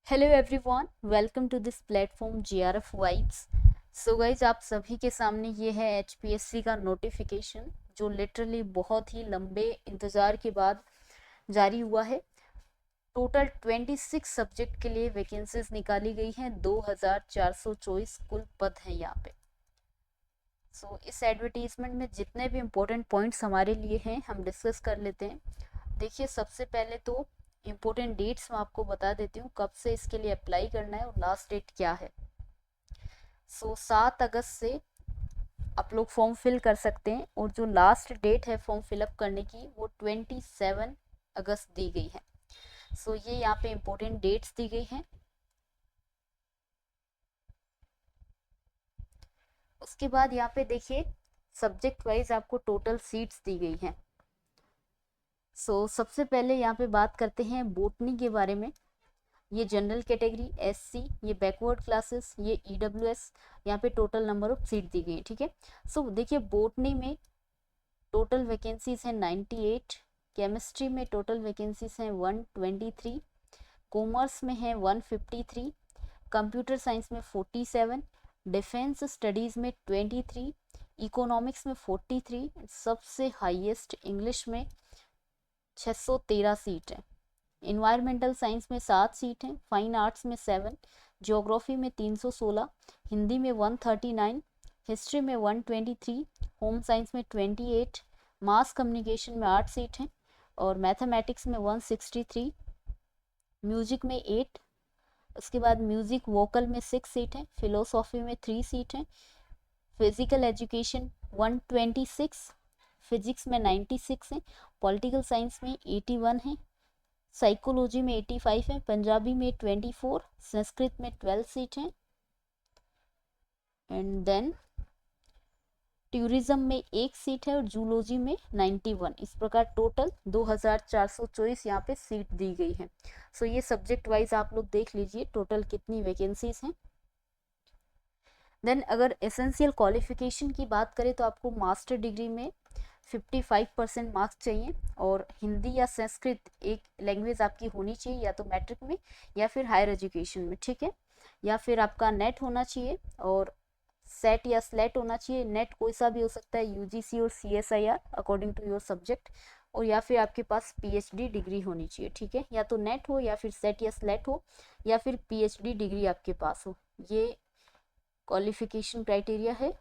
Hello everyone, welcome to this platform GRF vibes. So guys, आप सभी के सामने ये है एचपीएससी का नोटिफिकेशन जो लिटरली बहुत ही लंबे इंतज़ार के बाद जारी हुआ है। टोटल 26 सब्जेक्ट के लिए वैकेंसीज निकाली गई हैं। 2424 कुल पद हैं यहाँ पे। इस एडवर्टीजमेंट में जितने भी इम्पोर्टेंट पॉइंट्स हमारे लिए हैं हम डिस्कस कर लेते हैं। देखिए, सबसे पहले तो इम्पोर्टेंट डेट्स मैं आपको बता देती हूँ कब से इसके लिए अप्लाई करना है और लास्ट डेट क्या है। 7 अगस्त से आप लोग फॉर्म फिल कर सकते हैं और जो लास्ट डेट है फॉर्म फिलअप करने की वो 27 अगस्त दी गई है। ये यहाँ पे इम्पोर्टेंट डेट्स दी गई हैं। उसके बाद यहाँ पे देखिए, सब्जेक्ट वाइज आपको टोटल सीट्स दी गई हैं। सबसे पहले यहाँ पे बात करते हैं बोटनी के बारे में। ये जनरल कैटेगरी, एससी, ये बैकवर्ड क्लासेस, ये ईडब्ल्यूएस, यहाँ पे टोटल नंबर ऑफ सीट दी गई है। ठीक है, देखिए बोटनी में टोटल वैकेंसीज हैं 98, केमिस्ट्री में टोटल वैकेंसीज हैं 123, कॉमर्स में है 153, कंप्यूटर साइंस में 47, डिफेंस स्टडीज़ में 23, इकोनॉमिक्स में 43, सबसे हाईएस्ट इंग्लिश में 613 सीट है। इन्वायरमेंटल साइंस में 7 सीट हैं, फाइन आर्ट्स में 7, ज्योग्राफी में 316, हिंदी में 139, हिस्ट्री में 123, होम साइंस में 28, मास कम्युनिकेशन में 8 सीट हैं और मैथमेटिक्स में 163, म्यूजिक में 8, उसके बाद म्यूजिक वोकल में 6 सीट हैं, फिलोसॉफी में 3 सीट हैं, फिजिकल एजुकेशन 126, फिजिक्स में 96 हैं, पॉलिटिकल साइंस में 81 है, साइकोलॉजी में 85 है, पंजाबी में 24, संस्कृत में 12 सीट हैं एंड देन टूरिज्म में 1 सीट है और जूलॉजी में 91। इस प्रकार टोटल 2424 यहाँ पे सीट दी गई है। ये सब्जेक्ट वाइज आप लोग देख लीजिए टोटल कितनी वैकेंसीज हैं। देन अगर एसेंशियल क्वालिफिकेशन की बात करें तो आपको मास्टर डिग्री में 55% मार्क्स चाहिए और हिंदी या संस्कृत एक लैंग्वेज आपकी होनी चाहिए, या तो मैट्रिक में या फिर हायर एजुकेशन में। ठीक है, या फिर आपका नेट होना चाहिए और सेट या स्लेट होना चाहिए। नेट कोई सा भी हो सकता है, यूजीसी और CSIR according to your subject, और या फिर आपके पास पीएचडी डिग्री होनी चाहिए। ठीक है, या तो नेट हो या फिर सेट या स्लेट हो या फिर पीएचडी डिग्री आपके पास हो, ये क्वालिफिकेशन क्राइटेरिया है।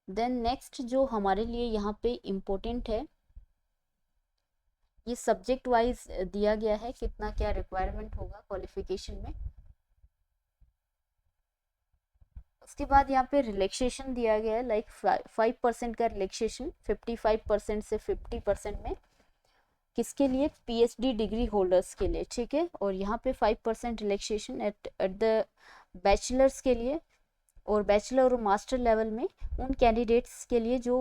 देन नेक्स्ट जो हमारे लिए यहाँ पे इम्पोर्टेंट है, ये सब्जेक्ट वाइज दिया गया है कितना क्या रिक्वायरमेंट होगा क्वालिफिकेशन में। उसके बाद यहाँ पे रिलैक्सेशन दिया गया है, लाइक 5% का रिलैक्सेशन 55% से 50% में, किसके लिए? पीएचडी डिग्री होल्डर्स के लिए। ठीक है, और यहाँ पे 5% रिलैक्सेशन एट द बैचलर्स के लिए, और बैचलर और मास्टर लेवल में उन कैंडिडेट्स के लिए जो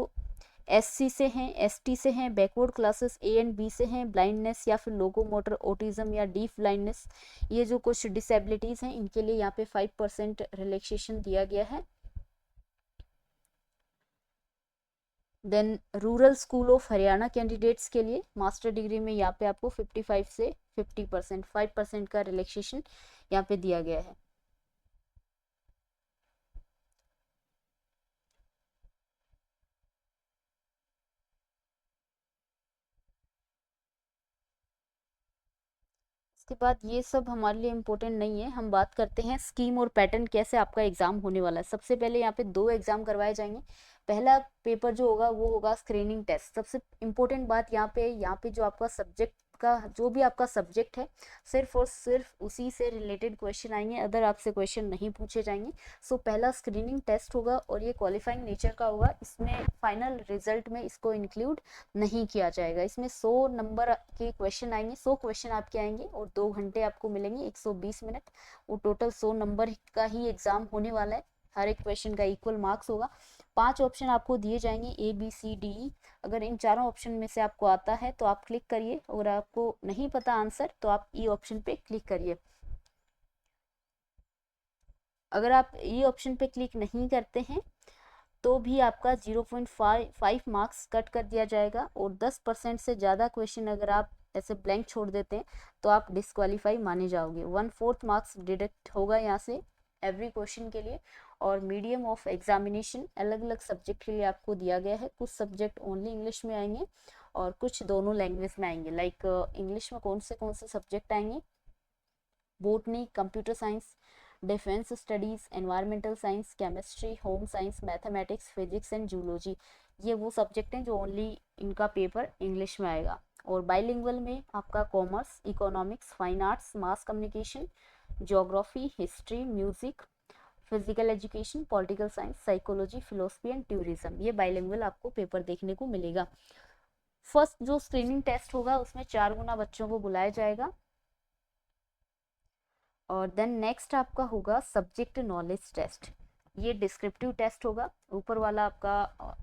एससी से हैं, एसटी से हैं, backward classes A and B से हैं, ब्लाइंडनेस या फिर लोकोमोटर ऑटिज्म या डीफ ब्लाइंडनेस, ये जो कुछ डिसेबिलिटीज़ हैं इनके लिए यहाँ पे 5% रिलैक्सेशन दिया गया है। Then rural school of Haryana candidates के लिए मास्टर डिग्री में यहाँ पे आपको 55 से 50%, 5% का रिलैक्सेशन यहाँ पे दिया गया है। इसके बाद ये सब हमारे लिए इम्पोर्टेंट नहीं है, हम बात करते हैं स्कीम और पैटर्न कैसे आपका एग्जाम होने वाला है। सबसे पहले यहाँ पे 2 एग्जाम करवाए जाएंगे। पहला पेपर जो होगा वो होगा स्क्रीनिंग टेस्ट। सबसे इम्पोर्टेंट बात यहाँ पे जो आपका सब्जेक्ट का जो भी आपका सब्जेक्ट है सिर्फ और सिर्फ उसी से रिलेटेड क्वेश्चन आएंगे, अदर आपसे क्वेश्चन नहीं पूछे जाएंगे। पहला स्क्रीनिंग टेस्ट होगा और ये क्वालिफाइंग नेचर का होगा, इसमें फाइनल रिजल्ट में इसको इंक्लूड नहीं किया जाएगा। इसमें 100 नंबर के क्वेश्चन आएंगे, 100 क्वेश्चन आपके आएंगे और 2 घंटे आपको मिलेंगे, 120 मिनट। वो टोटल 100 नंबर का ही एग्जाम होने वाला है, हर एक क्वेश्चन का इक्वल मार्क्स होगा। 5 ऑप्शन आपको दिए जाएंगे ABCDE। अगर इन चारों ऑप्शन में से आपको आता है तो आप क्लिक करिए, और आपको नहीं पता आंसर तो आप ई ऑप्शन पे क्लिक करिए। अगर आप ई ऑप्शन पे क्लिक नहीं करते हैं तो भी आपका 0.5 मार्क्स कट कर दिया जाएगा। और 10% से ज़्यादा क्वेश्चन अगर आप ऐसे ब्लैंक छोड़ देते हैं तो आप डिस्क्वालीफाई माने जाओगे। 1/4 मार्क्स डिडक्ट होगा यहाँ से एवरी क्वेश्चन के लिए। और मीडियम ऑफ एग्जामिनेशन अलग अलग सब्जेक्ट के लिए आपको दिया गया है। कुछ सब्जेक्ट ओनली इंग्लिश में आएंगे और कुछ दोनों लैंग्वेज में आएंगे। लाइक इंग्लिश में कौन से सब्जेक्ट आएंगे, botany, computer science, defence studies, environmental science, chemistry, home science, mathematics, physics and zoology. ये वो सब्जेक्ट हैं जो ओनली इनका पेपर इंग्लिश में आएगा। और बाइलिंगुअल में आपका commerce, economics, fine arts, mass communication, geography, history, music, physical education, political science, psychology, philosophy and tourism, ये बाइलिंगुअल आपको पेपर देखने को मिलेगा। फर्स्ट जो स्क्रीनिंग टेस्ट होगा उसमें 4 गुना बच्चों को बुलाया जाएगा। और देन नेक्स्ट आपका होगा सब्जेक्ट नॉलेज टेस्ट। ये डिस्क्रिप्टिव टेस्ट होगा। ऊपर वाला आपका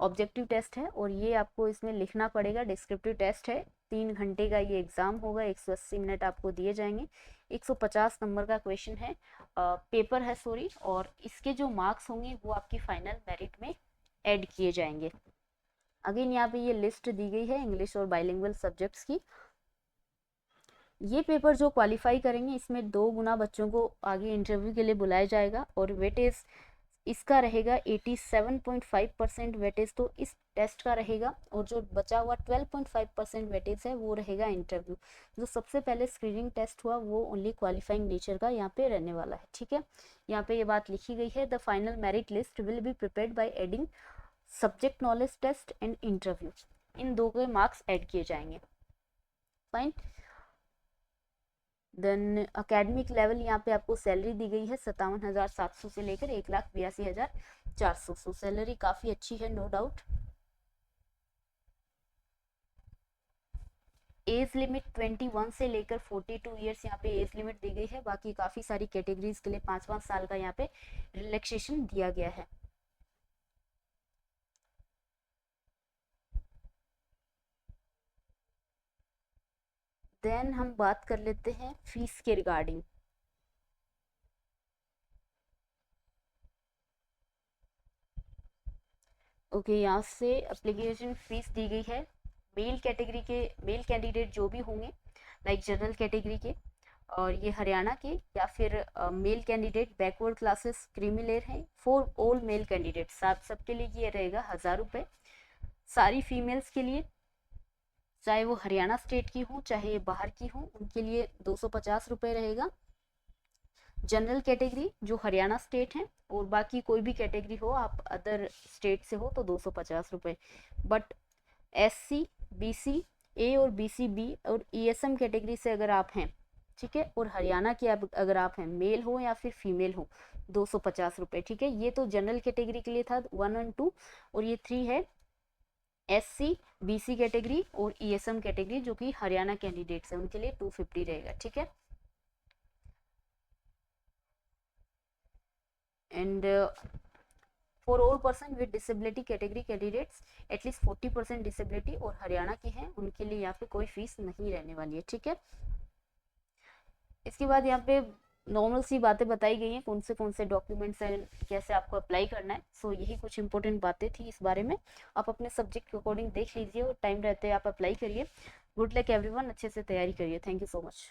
ऑब्जेक्टिव टेस्ट है और ये आपको इसमें लिखना पड़ेगा। डिस्क्रिप्टिव टेस्ट है, 3 घंटे का ये एग्जाम होगा, 180 मिनट आपको दिए जाएंगे। 150 नंबर का क्वेश्चन है, पेपर है सॉरी। और इसके जो मार्क्स होंगे वो आपकी फाइनल मेरिट में ऐड किए जाएंगे। अगेन यहाँ पे ये लिस्ट दी गई है इंग्लिश और बाइलिंगुअल सब्जेक्ट्स की। ये पेपर जो क्वालिफाई करेंगे इसमें 2 गुना बच्चों को आगे इंटरव्यू के लिए बुलाया जाएगा। और वेटेज इसका रहेगा 87.5% वेटेज तो इस टेस्ट का रहेगा। और जो बचा हुआ 12.5% वेटेज है वो रहेगा इंटरव्यू। जो सबसे पहले स्क्रीनिंग टेस्ट हुआ वो ओनली क्वालिफाइंग नेचर का यहाँ पे रहने वाला है, ठीक है। यहाँ पे ये बात लिखी गई है, the final merit list will be prepared by adding subject knowledge test and interview. इन 2 के मार्क्स ऐड किए जाएंगे। फाइन। देन अकेडमिक लेवल यहाँ पे आपको सैलरी दी गई है 57,700 से लेकर 1,82,400। सो सैलरी काफ़ी अच्छी है, नो डाउट। एज लिमिट 21 से लेकर 42 ईयर्स यहाँ पे एज लिमिट दी गई है। बाकी काफ़ी सारी कैटेगरीज के लिए 5-5 साल का यहाँ पे रिलैक्सेशन दिया गया है। देन हम बात कर लेते हैं फीस के रिगार्डिंग। ओके, यहाँ से एप्लीकेशन फीस दी गई है। मेल कैटेगरी के मेल कैंडिडेट जो भी होंगे लाइक जनरल कैटेगरी के और ये हरियाणा के, या फिर male candidate backward classes creamy layer हैं, फॉर ऑल मेल कैंडिडेट सबके लिए ये रहेगा 1,000 रुपये। सारी फीमेल्स के लिए चाहे वो हरियाणा स्टेट की हो चाहे बाहर की हो उनके लिए 250 रुपये रहेगा। जनरल कैटेगरी जो हरियाणा स्टेट है और बाकी कोई भी कैटेगरी हो, आप अदर स्टेट से हो तो 250 रुपये। बट SC, BC A और BC B और ESM कैटेगरी से अगर आप हैं, ठीक है, और हरियाणा के अगर आप हैं, मेल हो या फिर फीमेल हो, 250 रुपये, ठीक है। ये तो जनरल कैटेगरी के लिए था 1 और 2। और ये 3 है SC, BC कैटेगरी और ESM कैटेगरी जो कि हरियाणा कैंडिडेट्स हैं, उनके लिए 250 रहेगा, ठीक है। And for all person with disability category candidates at least 40% disability और हरियाणा के हैं उनके लिए यहाँ पे कोई फीस नहीं रहने वाली है, ठीक है। इसके बाद यहाँ पे नॉर्मल सी बातें बताई गई हैं, कौन से डॉक्यूमेंट्स हैं, कैसे आपको अप्लाई करना है। सो यही कुछ इंपॉर्टेंट बातें थी इस बारे में। आप अपने सब्जेक्ट के अकॉर्डिंग देख लीजिए और टाइम रहते आप अप्लाई करिए। गुड लक एवरीवन, अच्छे से तैयारी करिए। Thank you so much.